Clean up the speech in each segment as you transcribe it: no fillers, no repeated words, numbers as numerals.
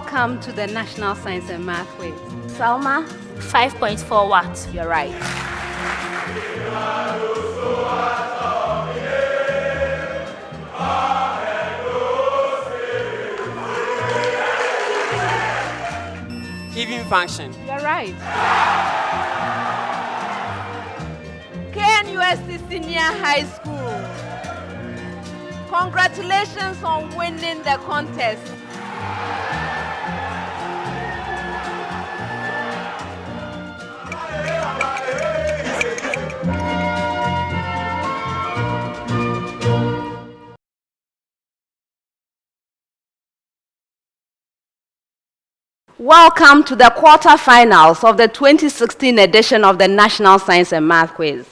Welcome to the National Science and Math Quiz. Salma? 5.4 watts. You're right. Even function. You're right. KNUST Senior High School. Congratulations on winning the contest. Welcome to the quarterfinals of the 2016 edition of the National Science and Math Quiz.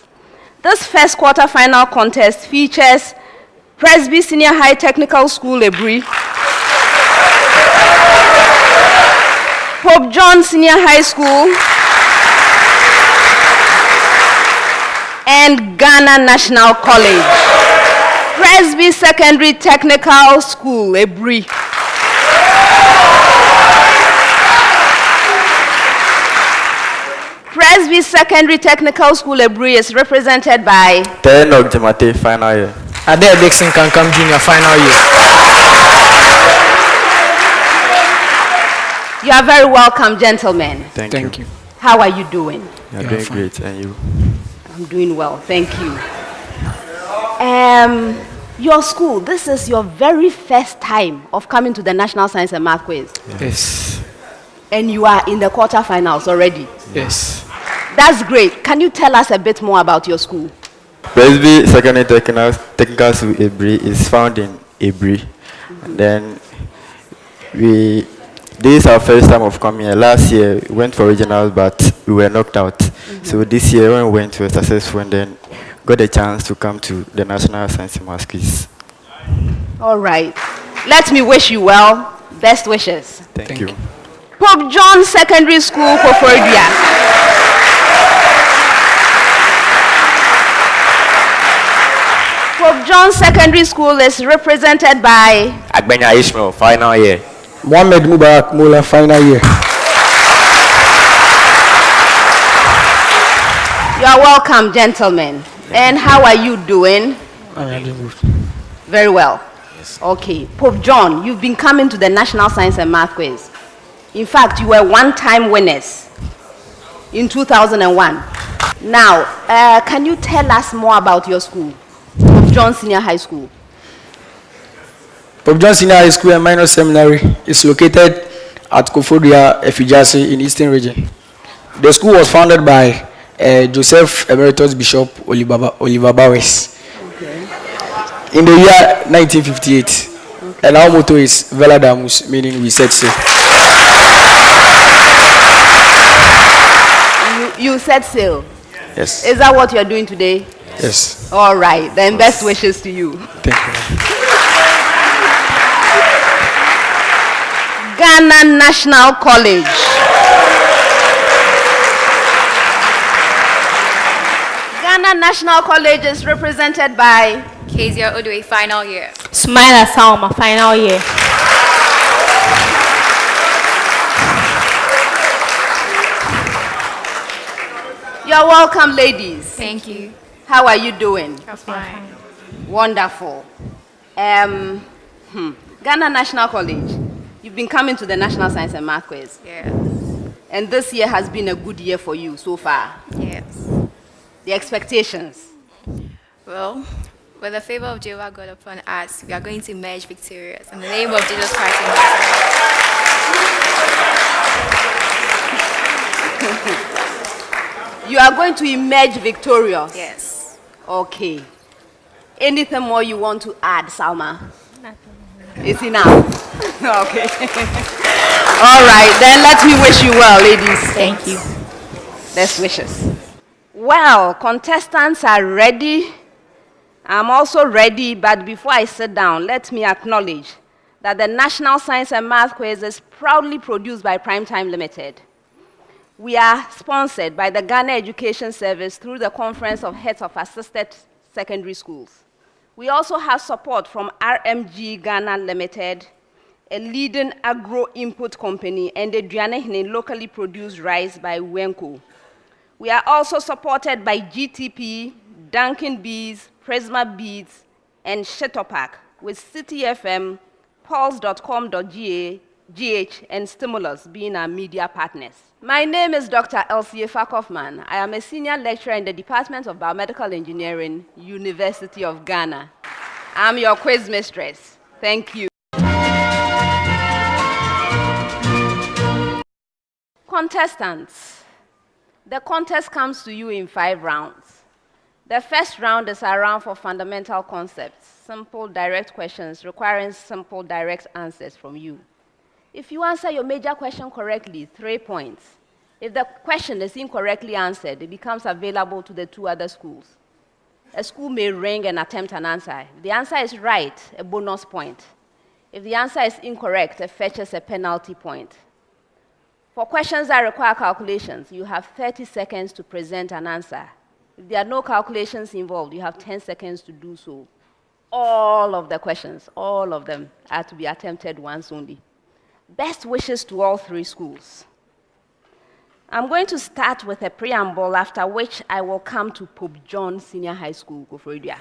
This first quarterfinal contest features Presby Senior High Technical School, Aburi, Pope John Senior High School, and Ghana National College. Presby Secondary Technical School, Aburi. Presby Secondary Technical School, Aburi is represented by Tenok Jamate, final year. Adair Dixon Kankam Jr., final year. You are very welcome, gentlemen. Thank you. How are you doing? You're doing great, and you? I'm doing well, thank you. Your school, this is your very first time of coming to the National Science and Math Quiz. Yes. And you are in the quarterfinals already. Yes. That's great. Can you tell us a bit more about your school? Presby Secondary Technical School Aburi is found in Aburi. And then this is our first time of coming here. Last year we went for regionals, but we were knocked out. So this year when we went, we were successful and then got a chance to come to the National Science and Math Quiz. All right. Let me wish you well. Best wishes. Thank you. Pope John Secondary School, Koforidua. Pope John Secondary School is represented by Agbenya Ishmael, final year. Mohammed Mubarak Mula, final year. You are welcome, gentlemen. And how are you doing? I'm doing good. Very well. Yes. Okay. Pope John, you've been coming to the National Science and Math Quiz. In fact, you were one-time winners in 2001. Now, can you tell us more about your school, Pope John Senior High School? Pope John Senior High School and Minor Seminary is located at Koforidua, Efijasi in Eastern Region. The school was founded by Joseph Emeritus Bishop Oliver Bowers in the year 1958. Okay. And our motto is Vela Damus, meaning we set sail. You set sail? Yes. Is that what you're doing today? Yes. All right. Then best wishes to you. Thank you. Ghana National College. Ghana National College is represented by Kezia Odwe, final year. Smaila Salma, final year. You're welcome, ladies. Thank you. How are you doing? I'm fine. Wonderful. Ghana National College. You've been coming to the National Science and Math Quiz. Yes. And this year has been a good year for you so far. Yes. The expectations. Well, with the favor of Jehovah God upon us, we are going to emerge victorious. In the name of Jesus Christ and You are going to emerge victorious? Yes. Okay. Anything more you want to add, Salma? Nothing. It's enough? Okay. All right, then let me wish you well, ladies. Thank you. Best wishes. Well, contestants are ready. I'm also ready, but before I sit down, let me acknowledge that the National Science and Math Quiz is proudly produced by Primetime Limited. We are sponsored by the Ghana Education Service through the Conference of Heads of Assisted Secondary Schools. We also have support from RMG Ghana Limited, a leading agro-input company, and the Duanehine locally produced rice by Wenko. We are also supported by GTP, Dunkin' Bees, Prisma Beats, and Shetopak, with City FM, Pulse.com.gh, and Stimulus being our media partners. My name is Dr. Elsie Fakofman. I am a senior lecturer in the Department of Biomedical Engineering, University of Ghana. I'm your quiz mistress. Thank you. Contestants, the contest comes to you in 5 rounds. The first round is a round for fundamental concepts, simple, direct questions requiring simple, direct answers from you. If you answer your major question correctly, 3 points. If the question is incorrectly answered, it becomes available to the 2 other schools. A school may ring and attempt an answer. If the answer is right, a bonus point. If the answer is incorrect, it fetches a penalty point. For questions that require calculations, you have 30 seconds to present an answer. If there are no calculations involved, you have 10 seconds to do so. All of the questions, all of them, are to be attempted once only. Best wishes to all 3 schools. I'm going to start with a preamble, after which I will come to Pope John Senior High School, Koforidua.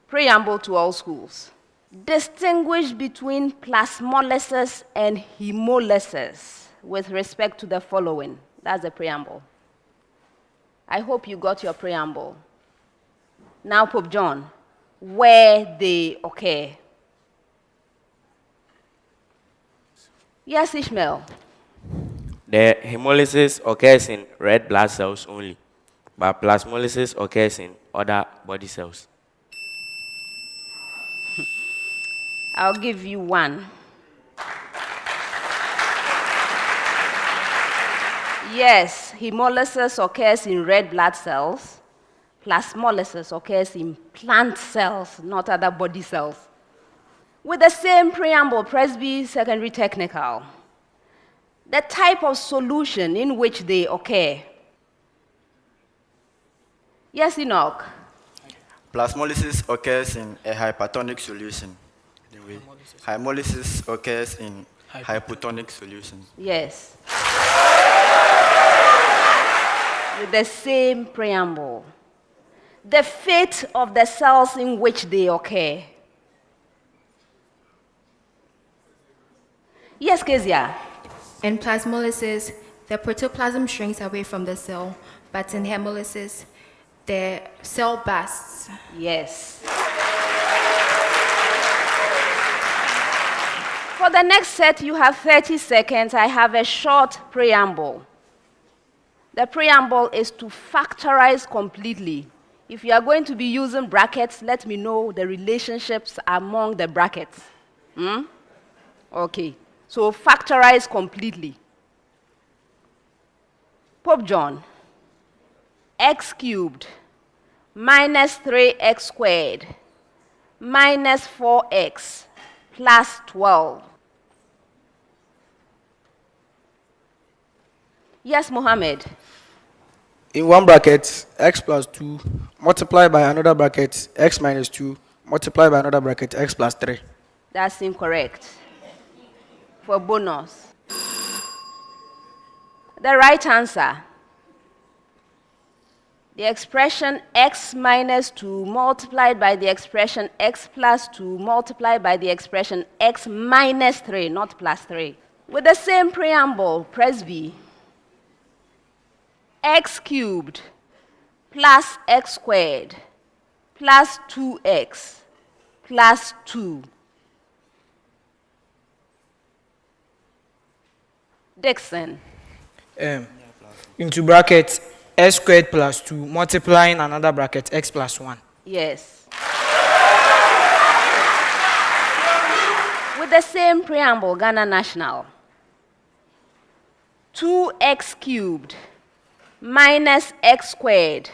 Preamble to all schools. Distinguish between plasmolysis and hemolysis with respect to the following. That's the preamble. I hope you got your preamble. Now, Pope John, where they occur. Yes, Ishmael. The hemolysis occurs in red blood cells only, but plasmolysis occurs in other body cells. I'll give you 1. Yes, hemolysis occurs in red blood cells. Plasmolysis occurs in plant cells, not other body cells. With the same preamble, Presby Secondary Technical. The type of solution in which they occur. Yes, Enoch. Plasmolysis occurs in a hypertonic solution. Hemolysis occurs in hypotonic solutions. Yes. With the same preamble. The fate of the cells in which they occur. Yes, Kezia. In plasmolysis, the protoplasm shrinks away from the cell, but in hemolysis, the cell bursts. Yes. For the next set, you have 30 seconds. I have a short preamble. The preamble is to factorize completely. If you are going to be using brackets, let me know the relationships among the brackets. Okay. So factorize completely. Pope John, x cubed minus 3x squared minus 4x plus 12. Yes, Mohammed. In one bracket, x plus 2 multiplied by another bracket, x minus 2 multiplied by another bracket, x plus 3. That's incorrect. For bonus. The right answer. The expression x minus 2 multiplied by the expression x plus 2 multiplied by the expression x minus 3, not plus 3. With the same preamble, Presby, x cubed plus x squared plus 2x plus 2. Dixon. Into bracket, x squared plus 2 multiplying another bracket, x plus 1. Yes. With the same preamble, Ghana National. 2x cubed minus x squared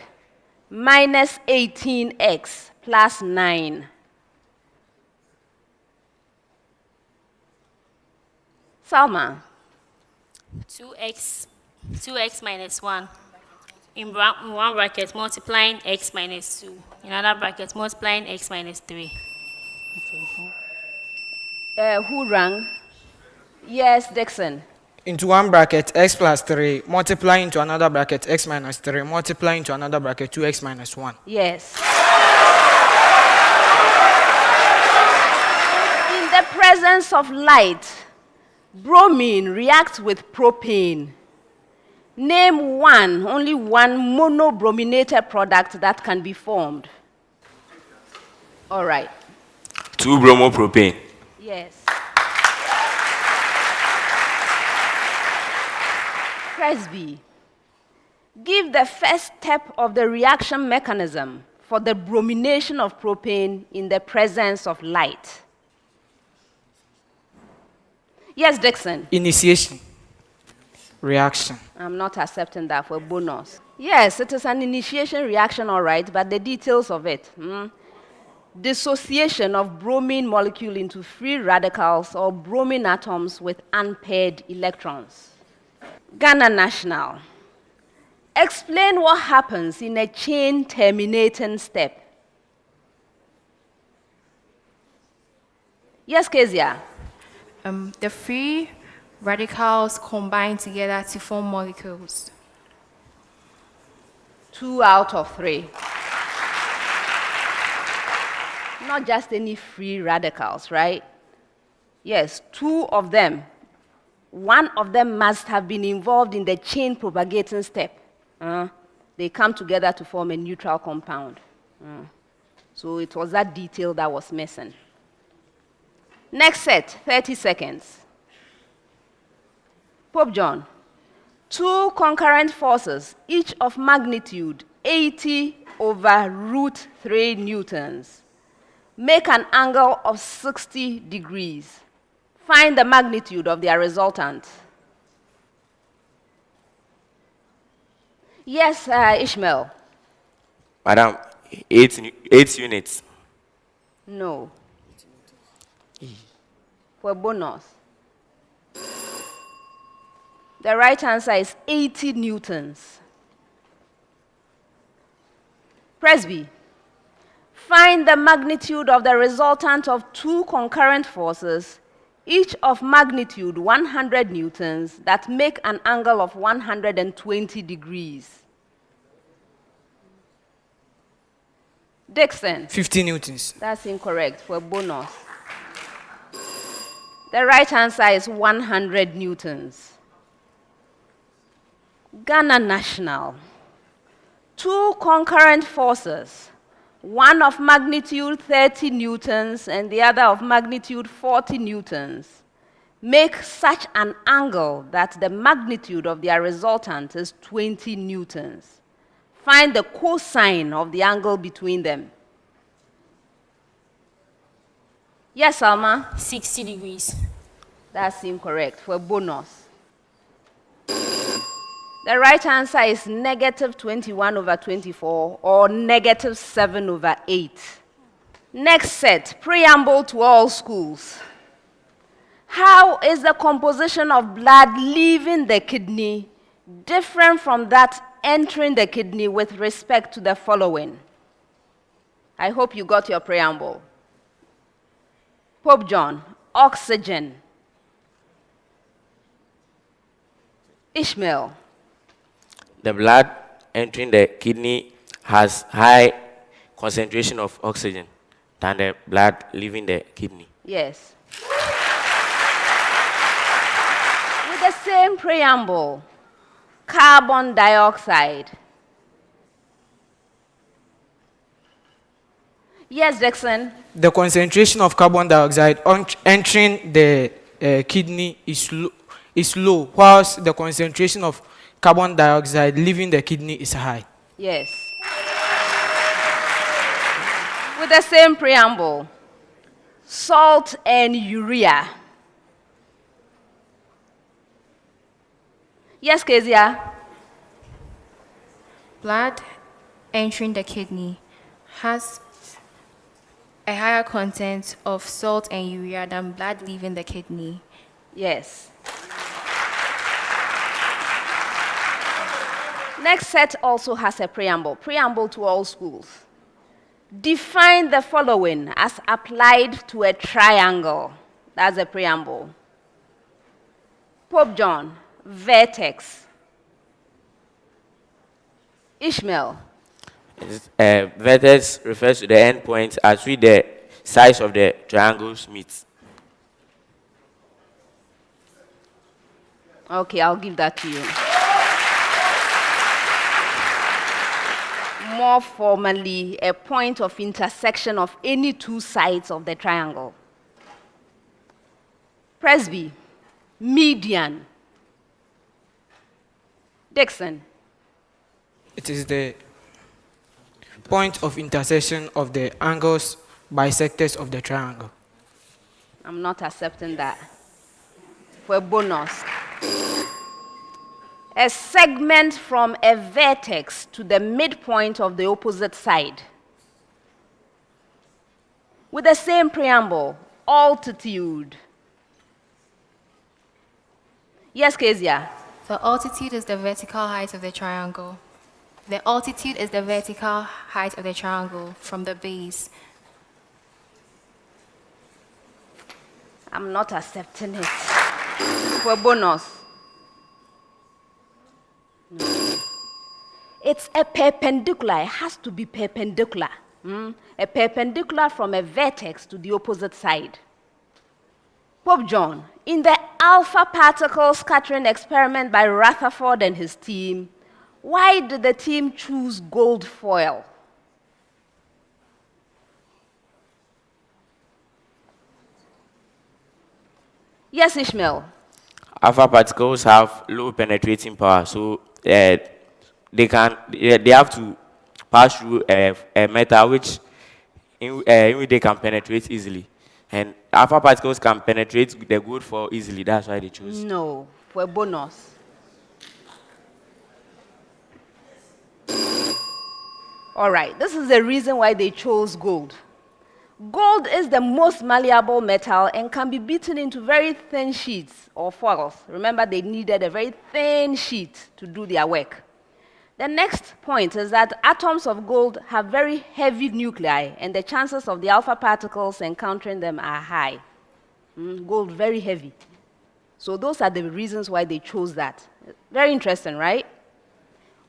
minus 18x plus 9. Salma. 2x minus 1. In one bracket, multiplying x minus 2. In another bracket, multiplying x minus 3. Okay. Who rang? Yes, Dixon. Into one bracket, x plus 3, multiply into another bracket, x minus 3, multiply into another bracket, 2x minus 1. Yes. In the presence of light, bromine reacts with propane. Name one, only one monobrominated product that can be formed. All right. 2-bromopropane. Yes. Presby, give the first step of the reaction mechanism for the bromination of propane in the presence of light. Yes, Dixon. Initiation. Reaction. I'm not accepting that for bonus. Yes, it is an initiation reaction, all right, but the details of it. Dissociation of bromine molecule into free radicals or bromine atoms with unpaired electrons. Ghana National. Explain what happens in a chain terminating step. Yes, Kezia. The free radicals combine together to form molecules. 2 out of 3. Not just any free radicals, right? Yes, 2 of them. One of them must have been involved in the chain propagating step. They come together to form a neutral compound. So it was that detail that was missing. Next set, 30 seconds. Pope John, 2 concurrent forces, each of magnitude 80 over root 3 newtons, make an angle of 60 degrees. Find the magnitude of their resultant. Yes, Ishmael. Madam, 8 units. No. For bonus. The right answer is 80 newtons. Presby, find the magnitude of the resultant of 2 concurrent forces, each of magnitude 100 newtons, that make an angle of 120 degrees. Dixon. 50 newtons. That's incorrect for bonus. The right answer is 100 newtons. Ghana National. 2 concurrent forces, one of magnitude 30 newtons and the other of magnitude 40 newtons, make such an angle that the magnitude of their resultant is 20 newtons. Find the cosine of the angle between them. Yes, Alma? 60 degrees. That's incorrect for bonus. The right answer is negative 21 over 24 or negative 7 over 8. Next set, preamble to all schools. How is the composition of blood leaving the kidney different from that entering the kidney with respect to the following? I hope you got your preamble. Pope John, oxygen. Ishmael. The blood entering the kidney has high concentration of oxygen than the blood leaving the kidney. Yes. With the same preamble, carbon dioxide. Yes, Dixon. The concentration of carbon dioxide entering the kidney is low, whilst the concentration of carbon dioxide leaving the kidney is high. Yes. With the same preamble, salt and urea. Yes, Kezia. Blood entering the kidney has a higher content of salt and urea than blood leaving the kidney. Yes. Next set also has a preamble. Preamble to all schools. Define the following as applied to a triangle. That's the preamble. Pope John, vertex. Ishmael. Vertex refers to the endpoint at which the sides of the triangles meet. Okay, I'll give that to you. More formally, a point of intersection of any two sides of the triangle. Presby, median. Dixon. It is the point of intersection of the angles bisectors of the triangle. I'm not accepting that. For a bonus. A segment from a vertex to the midpoint of the opposite side. With the same preamble, altitude. Yes, Kezia? The altitude is the vertical height of the triangle. The altitude is the vertical height of the triangle from the base. I'm not accepting it. For a bonus. It's a perpendicular. It has to be perpendicular. A perpendicular from a vertex to the opposite side. Pope John, in the alpha particle scattering experiment by Rutherford and his team, why did the team choose gold foil? Yes, Ishmael. Alpha particles have low penetrating power, so they have to pass through a metal which in which they can penetrate easily. And alpha particles can penetrate the gold foil easily. That's why they choose. No, for a bonus. All right, this is the reason why they chose gold. Gold is the most malleable metal and can be beaten into very thin sheets or foils. Remember, they needed a very thin sheet to do their work. The next point is that atoms of gold have very heavy nuclei, and the chances of the alpha particles encountering them are high. Gold, very heavy. So those are the reasons why they chose that. Very interesting, right?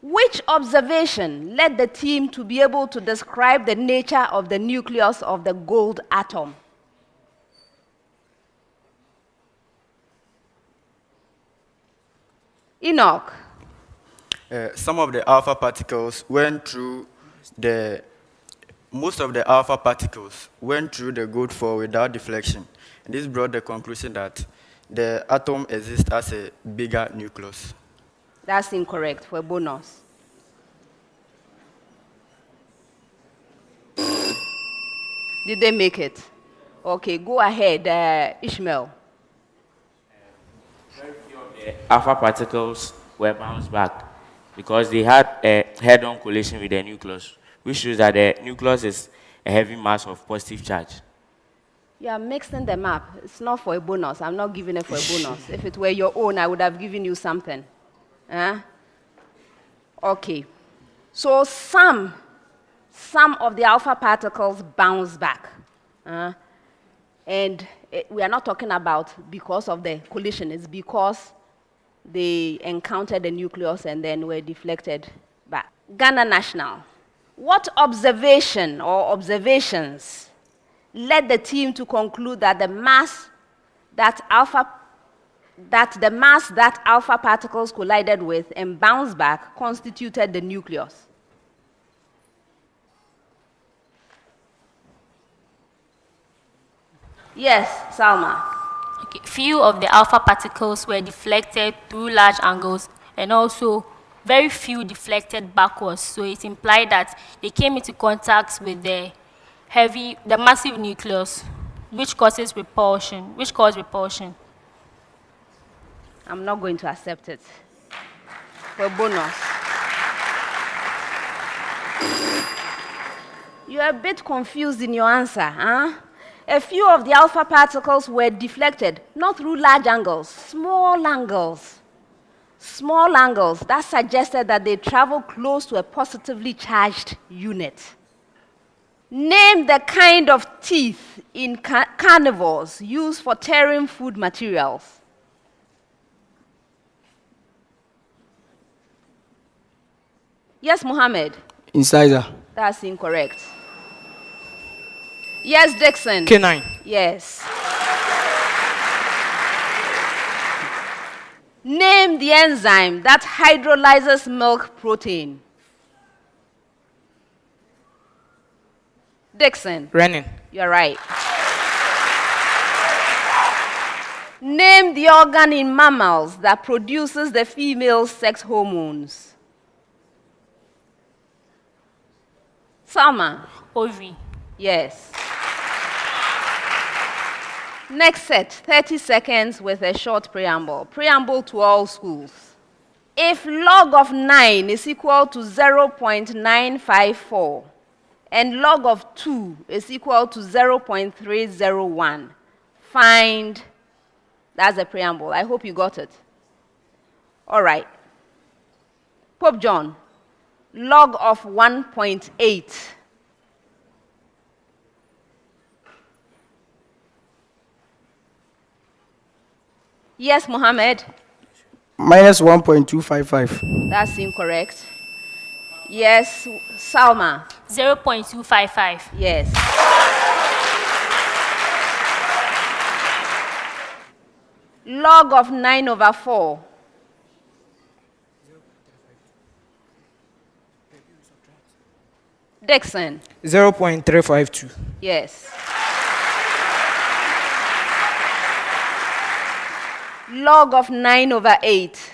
Which observation led the team to be able to describe the nature of the nucleus of the gold atom? Enoch. Some of the alpha particles went through most of the alpha particles went through the gold foil without deflection. And this brought the conclusion that the atom exists as a bigger nucleus. That's incorrect, for a bonus. Did they make it? Okay, go ahead, Ishmael. Very few of the alpha particles were bounced back because they had a head-on collision with the nucleus, which shows that the nucleus is a heavy mass of positive charge. You are mixing them up. It's not for a bonus. I'm not giving it for a bonus. If it were your own, I would have given you something. Okay. So some of the alpha particles bounce back. And we are not talking about because of the collision. It's because they encountered the nucleus and then were deflected back. Ghana National. What observation or observations led the team to conclude that the mass that alpha particles collided with and bounced back constituted the nucleus? Yes, Salma. Okay. Few of the alpha particles were deflected through large angles, and also very few deflected backwards. So it implied that they came into contact with the massive nucleus, which caused repulsion. I'm not going to accept it. For a bonus. You're a bit confused in your answer, huh? A few of the alpha particles were deflected, not through large angles, small angles. Small angles, that suggested that they travel close to a positively charged unit. Name the kind of teeth in carnivores used for tearing food materials. Yes, Mohammed. Incisor. That's incorrect. Yes, Dixon. Canine. Yes. Name the enzyme that hydrolyzes milk protein. Dixon. Renin. You're right. Name the organ in mammals that produces the female sex hormones. Salma. Ovary. Yes. Next set, 30 seconds with a short preamble. Preamble to all schools. If log of 9 is equal to 0.954 and log of 2 is equal to 0.301, find, that's the preamble. I hope you got it. All right. Pope John, log of 1.8. Yes, Mohammed. Minus 1.255. That's incorrect. Yes, Salma. 0.255. Yes. Log of 9/4. Dixon. 0.352. Yes. Log of 9/8.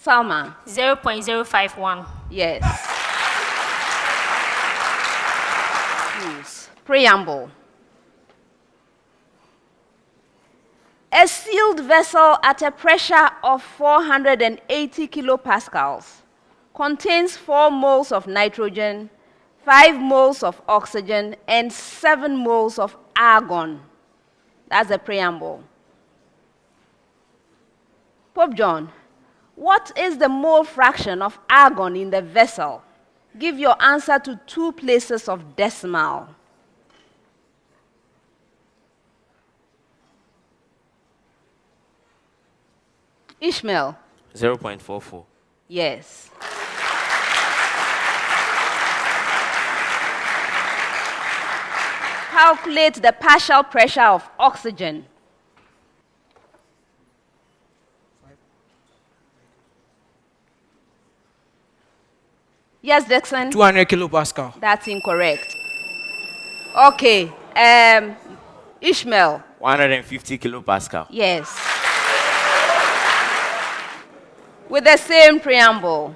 Salma. 0.051. Yes. Use. Preamble. A sealed vessel at a pressure of 480 kilopascals contains 4 moles of nitrogen, 5 moles of oxygen, and 7 moles of argon. That's the preamble. Pope John, what is the mole fraction of argon in the vessel? Give your answer to 2 places of decimal. Ishmael. 0.44. Yes. Calculate the partial pressure of oxygen. Yes, Dixon? 200 kilopascal. That's incorrect. Okay. Ishmael. 150 kilopascal. Yes. With the same preamble.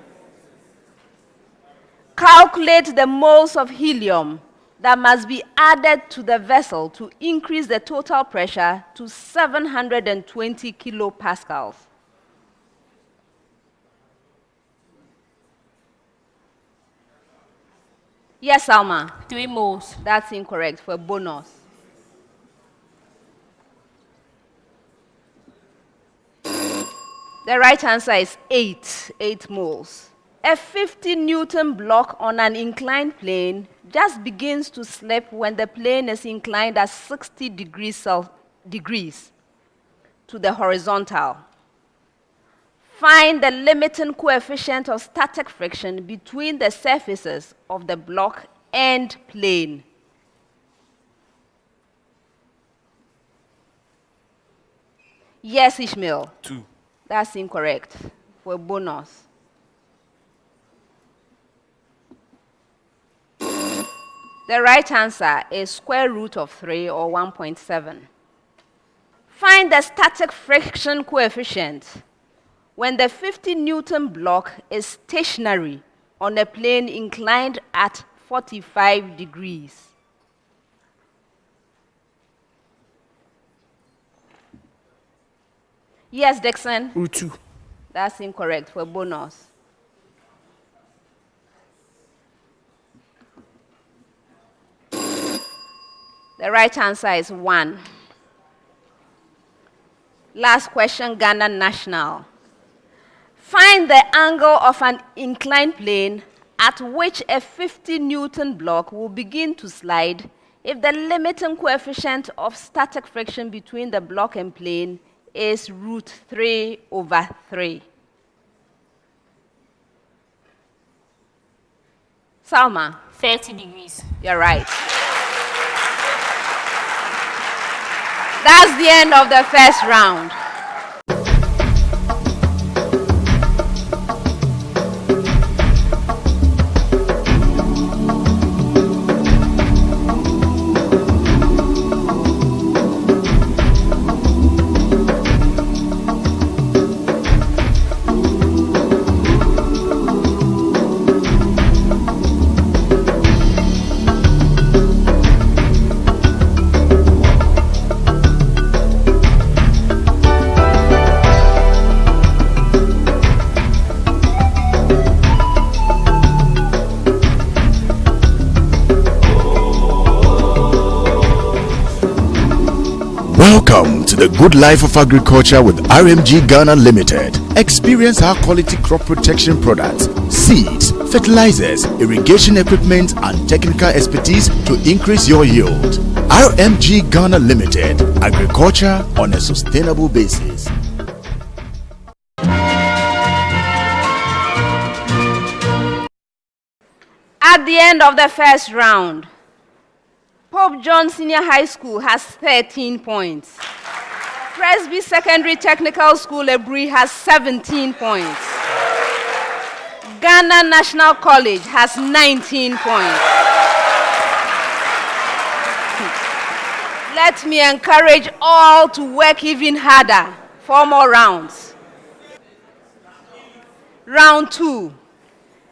Calculate the moles of helium that must be added to the vessel to increase the total pressure to 720 kilopascals. Yes, Alma. 3 moles. That's incorrect for bonus. The right answer is 8 moles. A 50 Newton block on an inclined plane just begins to slip when the plane is inclined at 60 degrees to the horizontal. Find the limiting coefficient of static friction between the surfaces of the block and plane. Yes, Ishmael. 2. That's incorrect for a bonus. The right answer is square root of 3 or 1.7. Find the static friction coefficient when the 50 Newton block is stationary on a plane inclined at 45 degrees. Yes, Dixon? Root 2. That's incorrect for a bonus. The right answer is 1. Last question, Ghana National. Find the angle of an inclined plane at which a 50-Newton block will begin to slide if the limiting coefficient of static friction between the block and plane is √3/3. Salma? 30 degrees. You're right. That's the end of the first round. Welcome to the good life of agriculture with RMG Ghana Limited. Experience our quality crop protection products, seeds, fertilizers, irrigation equipment, and technical expertise to increase your yield. RMG Ghana Limited, agriculture on a sustainable basis. At the end of the first round, Pope John Senior High School has 13 points. Presby Secondary Technical School, Aburi, has 17 points. Ghana National College has 19 points. Let me encourage all to work even harder. 4 more rounds. Round 2.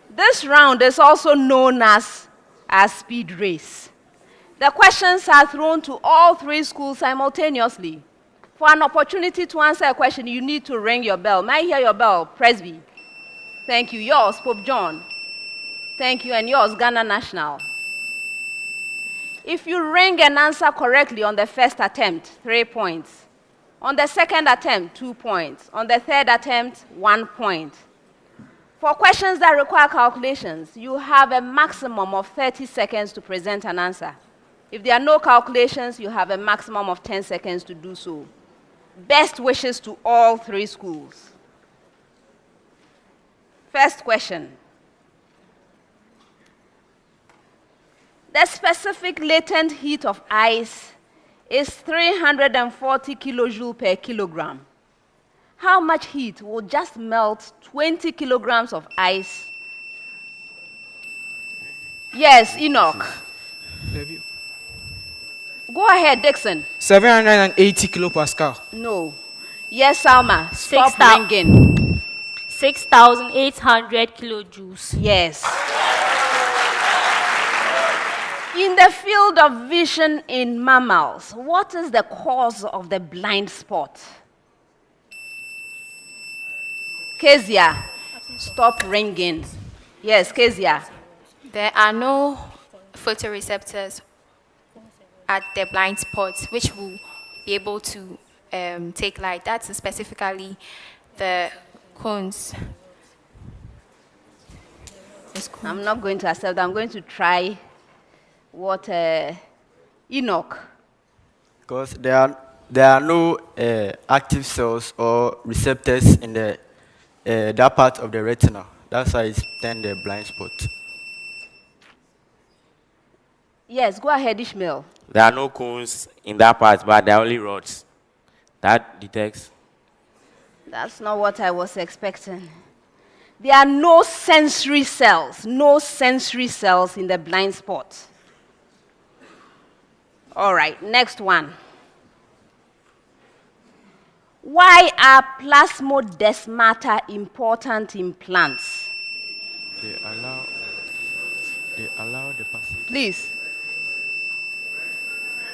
This round is also known as a speed race. The questions are thrown to all 3 schools simultaneously. For an opportunity to answer a question, you need to ring your bell. May I hear your bell, Presby? Thank you. Yours, Pope John. Thank you. And yours, Ghana National. If you ring and answer correctly on the first attempt, 3 points. On the second attempt, 2 points. On the third attempt, 1 point. For questions that require calculations, you have a maximum of 30 seconds to present an answer. If there are no calculations, you have a maximum of 10 seconds to do so. Best wishes to all 3 schools. First question. The specific latent heat of ice is 340 kilojoules per kilogram. How much heat will just melt 20 kilograms of ice? Yes, Enoch. Go ahead, Dixon. 780 kilopascal. No. Yes, Salma. Stop 6,000. ringing. 6,800 kilojoules. Yes. In the field of vision in mammals, what is the cause of the blind spot? Kezia, stop ringing. Yes, Kezia. There are no photoreceptors at the blind spots which will be able to take light. That's specifically the cones. I'm not going to accept that. I'm going to try what Enoch. Because there are no active cells or receptors in the that part of the retina. That's why it's then the blind spot. Yes, go ahead, Ishmael. There are no cones in that part, but there are only rods. That detects. That's not what I was expecting. There are no sensory cells in the blind spot. All right, next one. Why are plasmodesmata important in plants? They allow the passage. Please.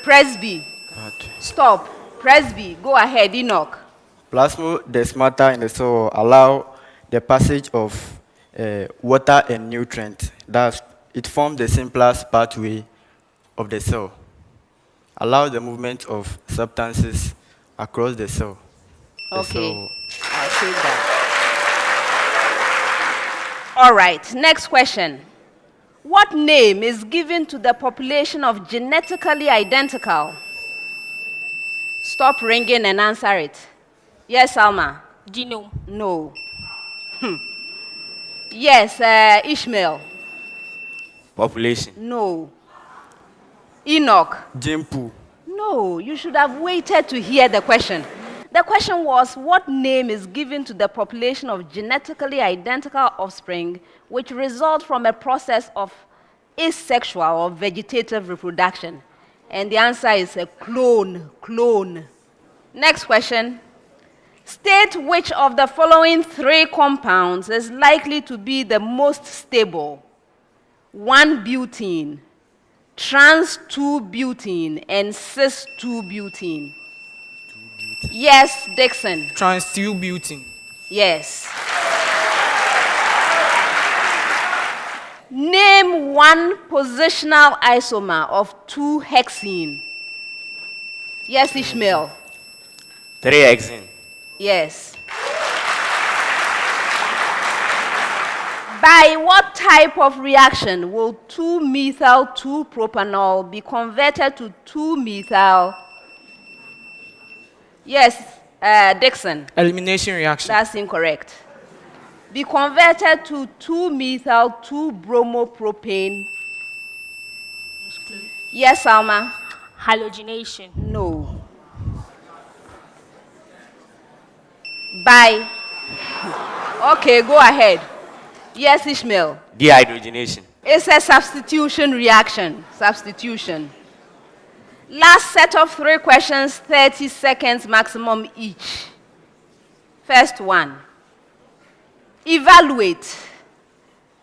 Presby. But Stop. Presby, go ahead, Enoch. plasmodesmata in the soil allow the passage of water and nutrients. Thus, it forms the simplest pathway of the cell. Allow the movement of substances across the cell. Okay, I'll take that. All right, next question. What name is given to the population of genetically identical? Stop ringing and answer it. Yes, Alma? Genome. No. Yes, Ishmael? Population. No. Enoch? Jimpu. No, you should have waited to hear the question. The question was, what name is given to the population of genetically identical offspring which result from a process of asexual or vegetative reproduction? And the answer is a clone. Next question. State which of the following 3 compounds is likely to be the most stable. 1-butene, trans-2-butene, and cis-2-butene. Yes, Dixon. Trans-2-butene. Yes. Name one positional isomer of 2-hexene. Yes, Ishmael. 3-hexene. Yes. By what type of reaction will 2-methyl-2-propanol be converted to 2-methyl? Yes, Dixon. Elimination reaction. That's incorrect. Be converted to 2-methyl-2-bromopropane. Yes, Alma. Halogenation. No. By. Okay, go ahead. Yes, Ishmael. Dehydrogenation. It's a substitution reaction. Substitution. Last set of 3 questions, 30 seconds maximum each. First one. Evaluate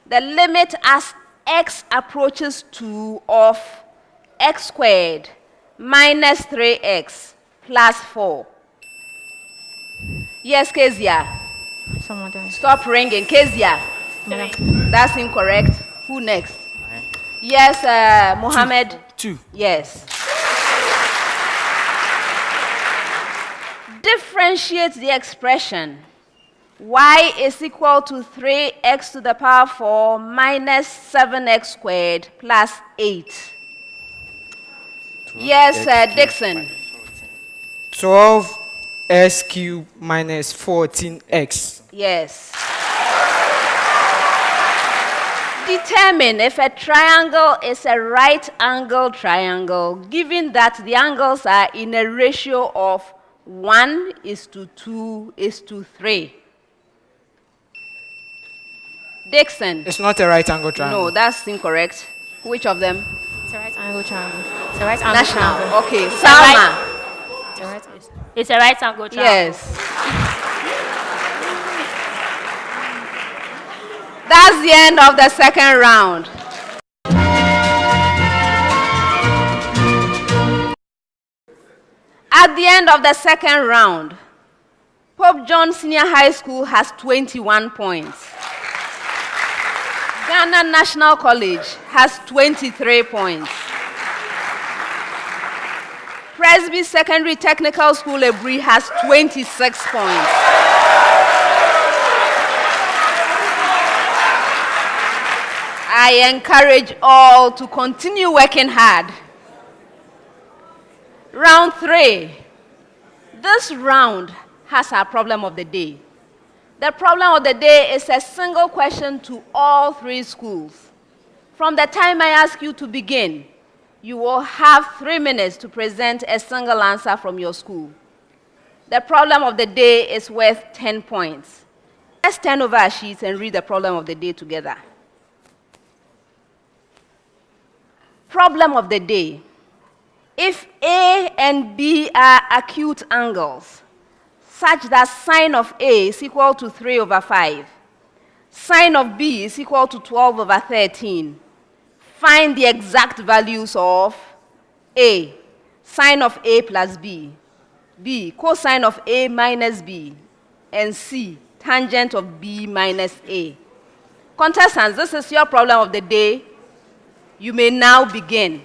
the limit as x approaches 2 of x squared minus 3x plus 4. Yes, Kezia. Stop ringing. Kezia. That's incorrect. Who next? Yes, Mohammed. 2. Yes. Differentiate the expression y is equal to 3x to the power 4 minus 7x squared plus 8. Yes, Dixon. 12x cubed minus 14x. Yes. Determine if a triangle is a right-angled triangle, given that the angles are in a ratio of 1:2:3. Dixon. It's not a right angle triangle. No, that's incorrect. Which of them? It's a right angle triangle. It's a right angle National. triangle. Okay. It's Salma. It's a right angle triangle. Yes. That's the end of the second round. At the end of the second round, Pope John Senior High School has 21 points. Ghana National College has 23 points. Presby Secondary Technical School Aburi has 26 points. I encourage all to continue working hard. Round 3. This round has our problem of the day. The problem of the day is a single question to all 3 schools. From the time I ask you to begin, you will have 3 minutes to present a single answer from your school. The problem of the day is worth 10 points. Let's turn over our sheets and read the problem of the day together. Problem of the day. If A and B are acute angles, such that sine of A is equal to 3/5, sine of B is equal to 12/13, find the exact values of A, sine of A plus B, B, cosine of A minus B, and C, tangent of B minus A. Contestants, this is your problem of the day. You may now begin.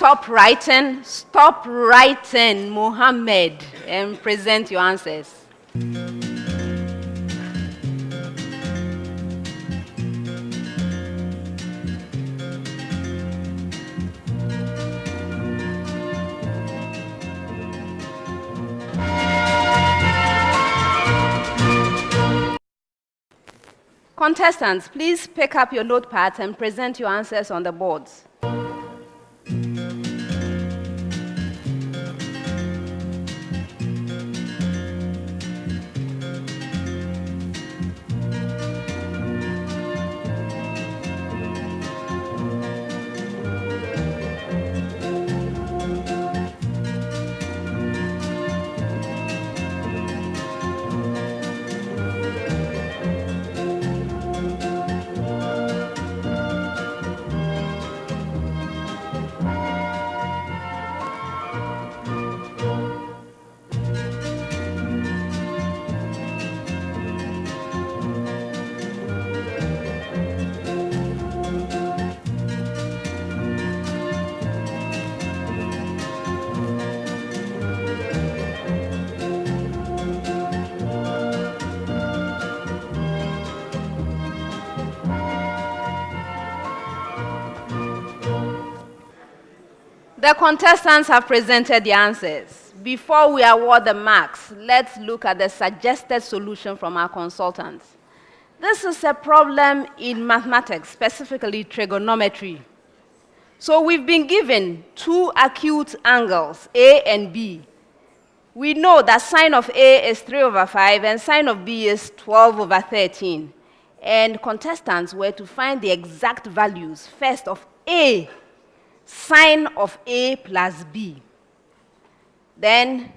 stop writing, Mohammed, and present your answers. Contestants, please pick up your notepads and present your answers on the boards. The contestants have presented the answers. Before we award the marks, let's look at the suggested solution from our consultants. This is a problem in mathematics, specifically trigonometry. So we've been given two acute angles, A and B. We know that sine of A is 3/5 and sine of B is 12/13. And contestants were to find the exact values, first of A, sine of A plus B. Then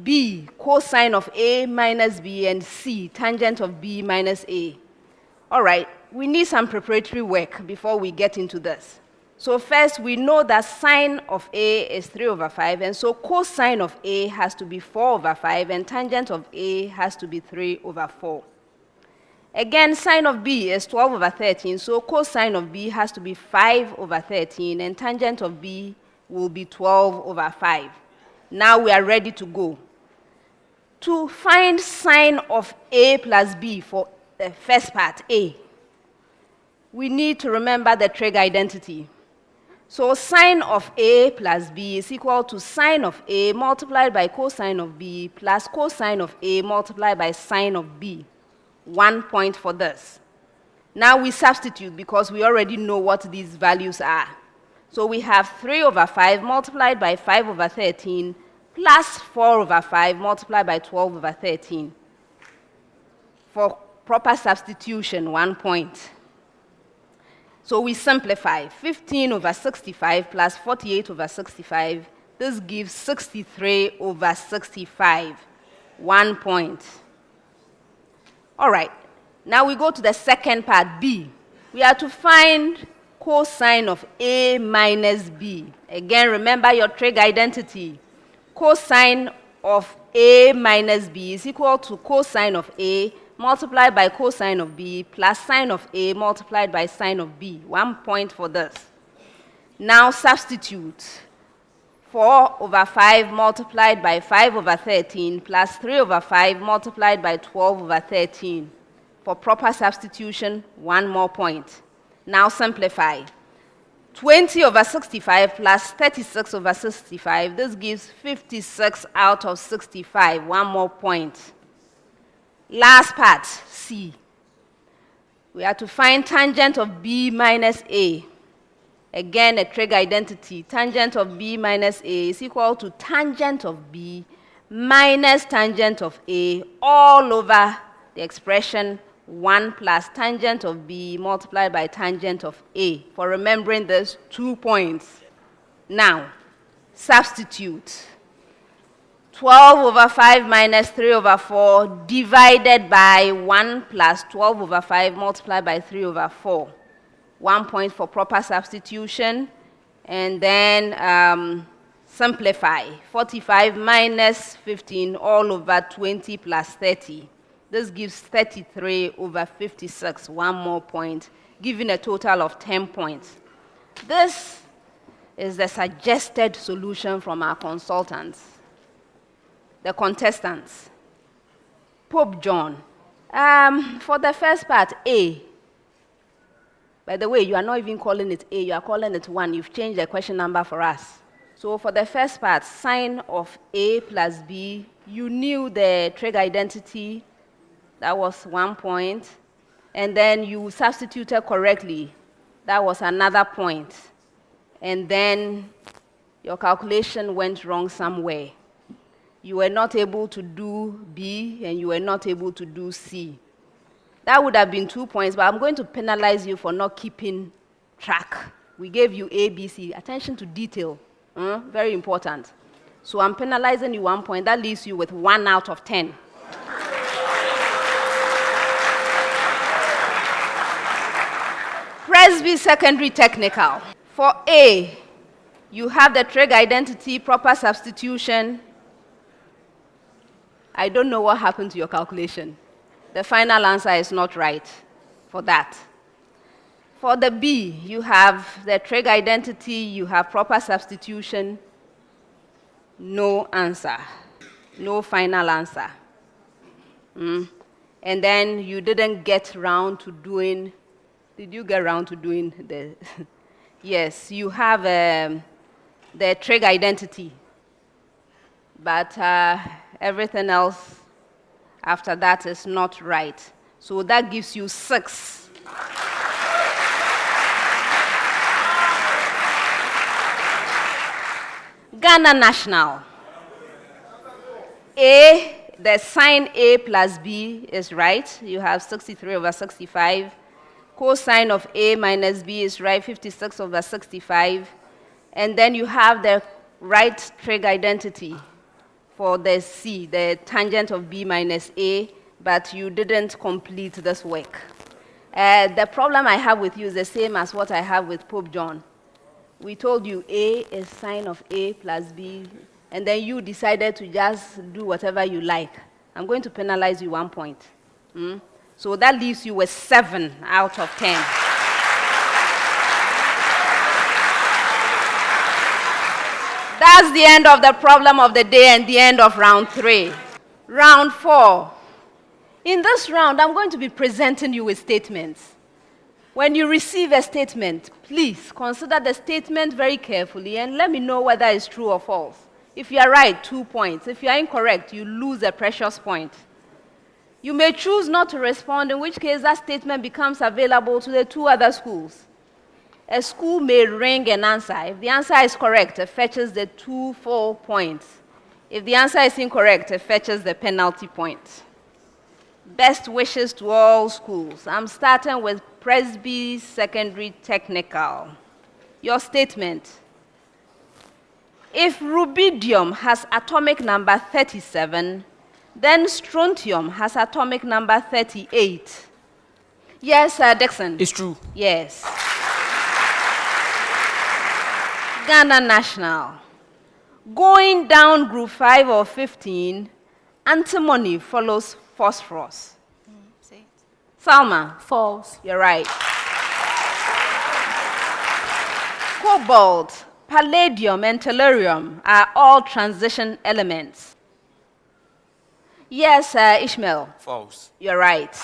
B, cosine of A minus B, and C, tangent of B minus A. All right, we need some preparatory work before we get into this. So first, we know that sine of A is 3/5, and so cosine of A has to be 4/5, and tangent of A has to be 3/4. Again, sine of B is 12/13, so cosine of B has to be 5/13, and tangent of B will be 12/5. Now we are ready to go. To find sine of A plus B for the first part, A, we need to remember the trig identity. So sine of A plus B is equal to sine of A multiplied by cosine of B plus cosine of A multiplied by sine of B. 1 point for this. Now we substitute because we already know what these values are. So we have 3/5 multiplied by 5/13 plus 4/5 multiplied by 12/13. For proper substitution, 1 point. So we simplify. 15/65 plus 48/65. This gives 63/65. 1 point. All right. Now we go to the second part, B. We are to find cosine of A minus B. Again, remember your trig identity. Cosine of A minus B is equal to cosine of A multiplied by cosine of B plus sine of A multiplied by sine of B. 1 point for this. Now substitute. 4/5 multiplied by 5/13 plus 3/5 multiplied by 12/13. For proper substitution, 1 more point. Now simplify. 20/65 plus 36/65. This gives 56 out of 65. 1 more point. Last part, C. We have to find tangent of B minus A. Again, a trig identity. Tangent of B minus A is equal to tangent of B minus tangent of A all over the expression 1 plus tangent of B multiplied by tangent of A. For remembering this, 2 points. Now, substitute. 12/5 minus 3/4 divided by 1 plus 12/5 multiplied by 3/4. 1 point for proper substitution. And then simplify. 45 minus 15 all over 20 plus 30. This gives 33/56. 1 more point, giving a total of 10 points. This is the suggested solution from our consultants, the contestants. Pope John. For the first part, A. By the way, you are not even calling it A, you are calling it 1. You've changed the question number for us. So for the first part, sine of A plus B, you knew the trig identity. That was 1 point. And then you substituted correctly. That was another point. And then your calculation went wrong somewhere. You were not able to do B, and you were not able to do C. That would have been 2 points, but I'm going to penalize you for not keeping track. We gave you A, B, C. Attention to detail. Very important. So I'm penalizing you 1 point. That leaves you with 1 out of 10. Presby Secondary Technical. For A, you have the trig identity, proper substitution. I don't know what happened to your calculation. The final answer is not right for that. For the B, you have the trig identity, you have proper substitution. No answer. No final answer. And then you didn't get round to doing, did you get round to doing the, yes, you have the trig identity. But everything else after that is not right. So that gives you 6. Ghana National. A, the sine A plus B is right. You have 63 over 65. Cosine of A minus B is right, 56 over 65. And then you have the right trig identity for the C, the tangent of B minus A, but you didn't complete this work. The problem I have with you is the same as what I have with Pope John. We told you A is sine of A plus B, and then you decided to just do whatever you like. I'm going to penalize you 1 point. So that leaves you with 7 out of 10. That's the end of the problem of the day and the end of round 3. Round 4. In this round, I'm going to be presenting you with statements. When you receive a statement, please consider the statement very carefully and let me know whether it's true or false. If you are right, 2 points. If you are incorrect, you lose a precious point. You may choose not to respond, in which case that statement becomes available to the 2 other schools. A school may ring an answer. If the answer is correct, it fetches the 2 full points. If the answer is incorrect, it fetches the penalty point. Best wishes to all schools. I'm starting with Presby Secondary Technical. Your statement. If rubidium has atomic number 37, then strontium has atomic number 38. Yes, Dixon? It's true. Yes. Ghana National. Going down group 5 or 15, antimony follows phosphorus. Salma? False. You're right. Cobalt, palladium, and tellurium are all transition elements. Yes, Ishmael? False. You're right.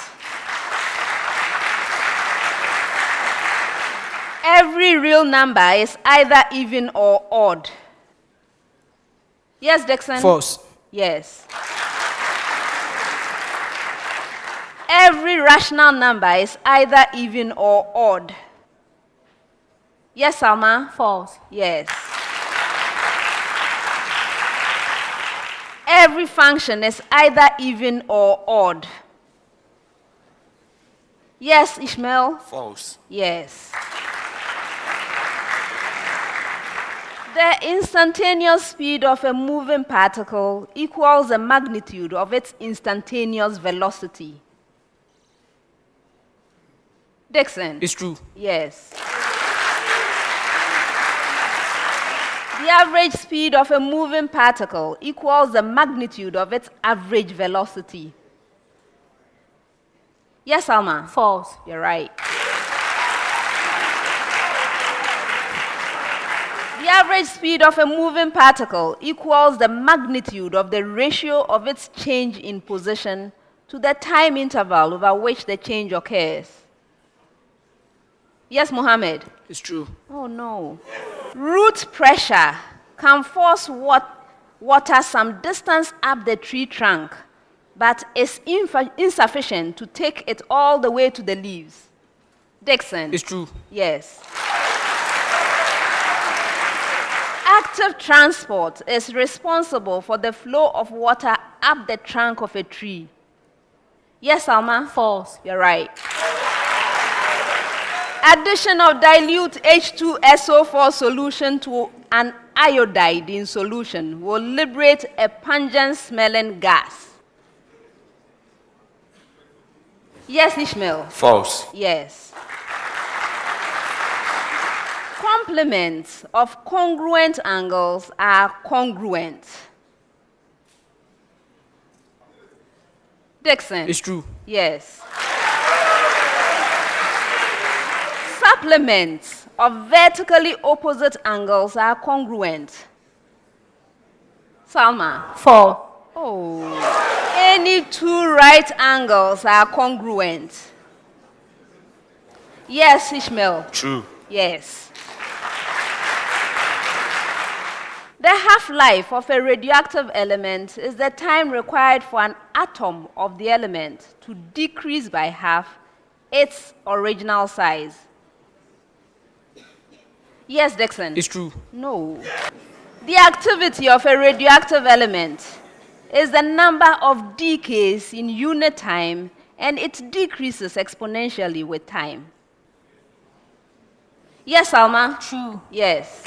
Every real number is either even or odd. Yes, Dixon? False. Yes. Every rational number is either even or odd. Yes, Salma? False. Yes. Every function is either even or odd. Yes, Ishmael? False. Yes. The instantaneous speed of a moving particle equals the magnitude of its instantaneous velocity. Dixon? It's true. Yes. The average speed of a moving particle equals the magnitude of its average velocity. Yes, Alma? False. You're right. The average speed of a moving particle equals the magnitude of the ratio of its change in position to the time interval over which the change occurs. Yes, Mohammed? It's true. Oh, no. Root pressure can force water some distance up the tree trunk, but is insufficient to take it all the way to the leaves. Dixon? It's true. Yes. Active transport is responsible for the flow of water up the trunk of a tree. Yes, Alma? False. You're right. Addition of dilute H2SO4 solution to an iodide in solution will liberate a pungent smelling gas. Yes, Ishmael? False. Yes. Complements of congruent angles are congruent. Dixon? It's true. Yes. Supplements of vertically opposite angles are congruent. Salma? False. Oh. Any two right angles are congruent. Yes, Ishmael? True. Yes. The half-life of a radioactive element is the time required for an atom of the element to decrease by half its original size. Yes, Dixon? It's true. No. The activity of a radioactive element is the number of decays in unit time, and it decreases exponentially with time. Yes, Alma? True. Yes.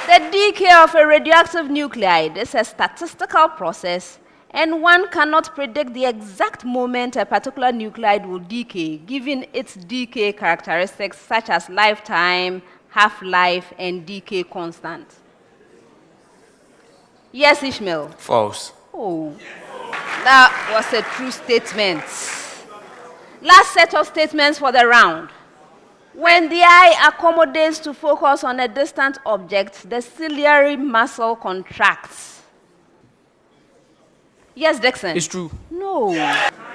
The decay of a radioactive nuclide is a statistical process, and one cannot predict the exact moment a particular nuclide will decay, given its decay characteristics such as lifetime, half-life, and decay constant. Yes, Ishmael? False. Oh, that was a true statement. Last set of statements for the round. When the eye accommodates to focus on a distant object, the ciliary muscle contracts. Yes, Dixon? It's true. No.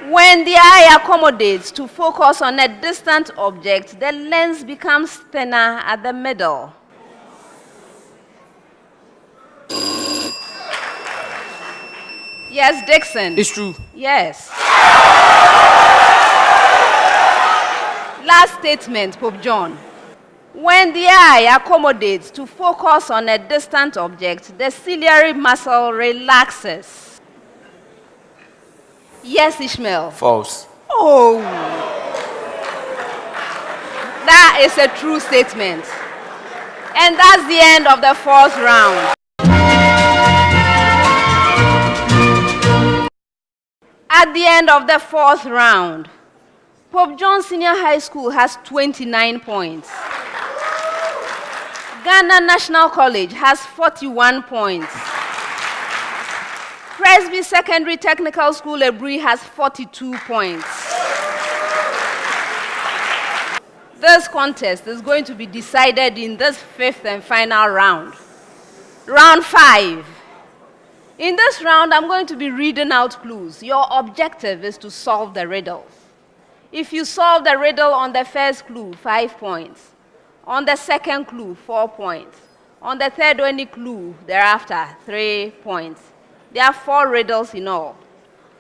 When the eye accommodates to focus on a distant object, the lens becomes thinner at the middle. Yes, Dixon? It's true. Yes. Last statement, Pope John. When the eye accommodates to focus on a distant object, the ciliary muscle relaxes. Yes, Ishmael? False. Oh. That is a true statement. And that's the end of the fourth round. At the end of the fourth round, Pope John Senior High School has 29 points. Ghana National College has 41 points. Presby Secondary Technical School Aburi has 42 points. This contest is going to be decided in this fifth and final round. Round 5. In this round, I'm going to be reading out clues. Your objective is to solve the riddle. If you solve the riddle on the first clue, 5 points. On the second clue, 4 points. On the third any clue thereafter, 3 points. There are 4 riddles in all.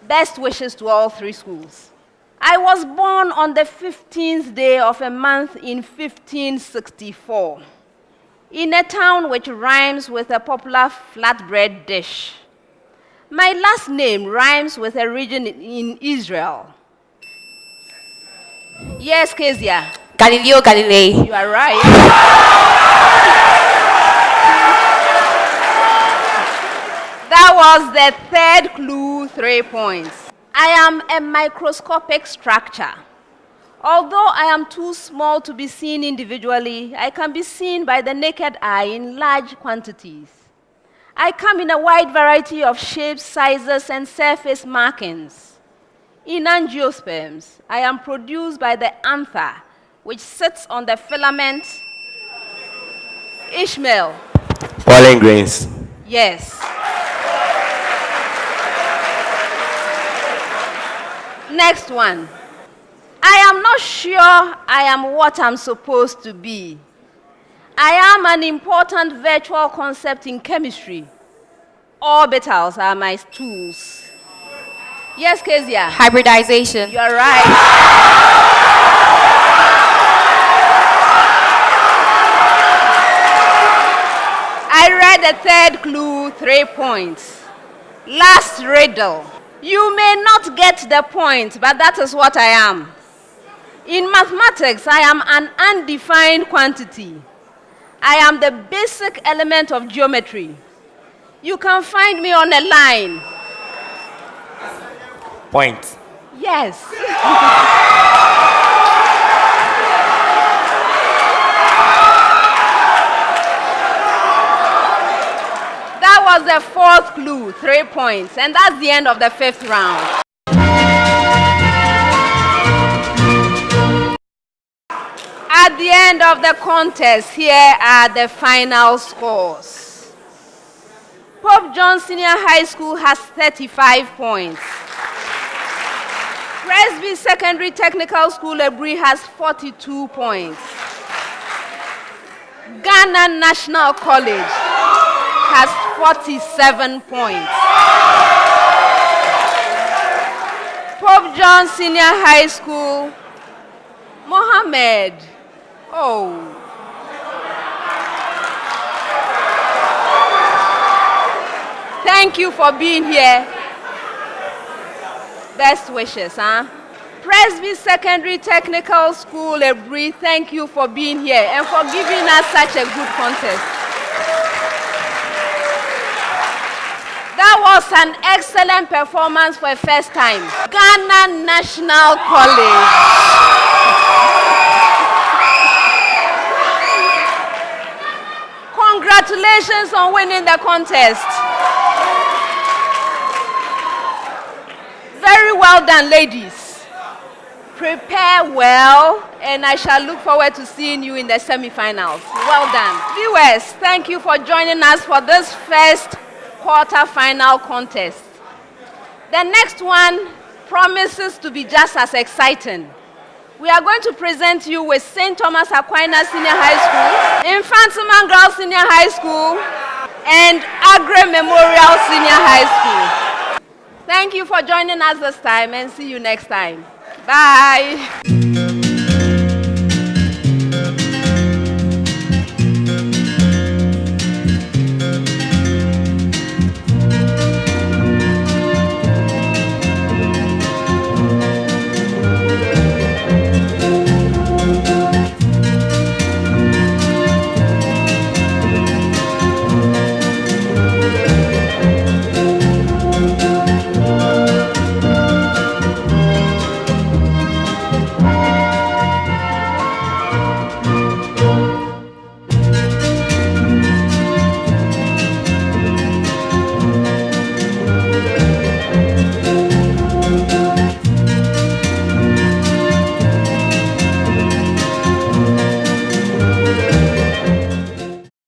Best wishes to all 3 schools. I was born on the 15th day of a month in 1564 in a town which rhymes with a popular flatbread dish. My last name rhymes with a region in Israel. Yes, Kezia? Galileo Galilei. You are right. That was the third clue, 3 points. I am a microscopic structure. Although I am too small to be seen individually, I can be seen by the naked eye in large quantities. I come in a wide variety of shapes, sizes, and surface markings. In angiosperms, I am produced by the anther, which sits on the filament Ishmael. Pollen grains. Yes. Next one. I am not sure I am what I'm supposed to be. I am an important virtual concept in chemistry. Orbitals are my tools. Yes, Kezia? Hybridization. You're right. I read the third clue, 3 points. Last riddle. You may not get the point, but that is what I am. In mathematics, I am an undefined quantity. I am the basic element of geometry. You can find me on a line. Point. Yes. That was the fourth clue, 3 points. And that's the end of the fifth round. At the end of the contest, here are the final scores. Pope John Senior High School has 35 points. Presby Secondary Technical School, Aburi has 42 points. Ghana National College has 47 points. Pope John Senior High School, Mohammed. Oh. Thank you for being here. Best wishes, huh? Presby Secondary Technical School, Aburi, thank you for being here and for giving us such a good contest. That was an excellent performance for a first time. Ghana National College. Congratulations on winning the contest. Very well done, ladies. Prepare well, and I shall look forward to seeing you in the semi-finals. Well done. Viewers, thank you for joining us for this first quarter-final contest. The next one promises to be just as exciting. We are going to present you with St. Thomas Aquinas Senior High School, Infantiman Girls Senior High School, and Agre Memorial Senior High School. Thank you for joining us this time and see you next time. Bye.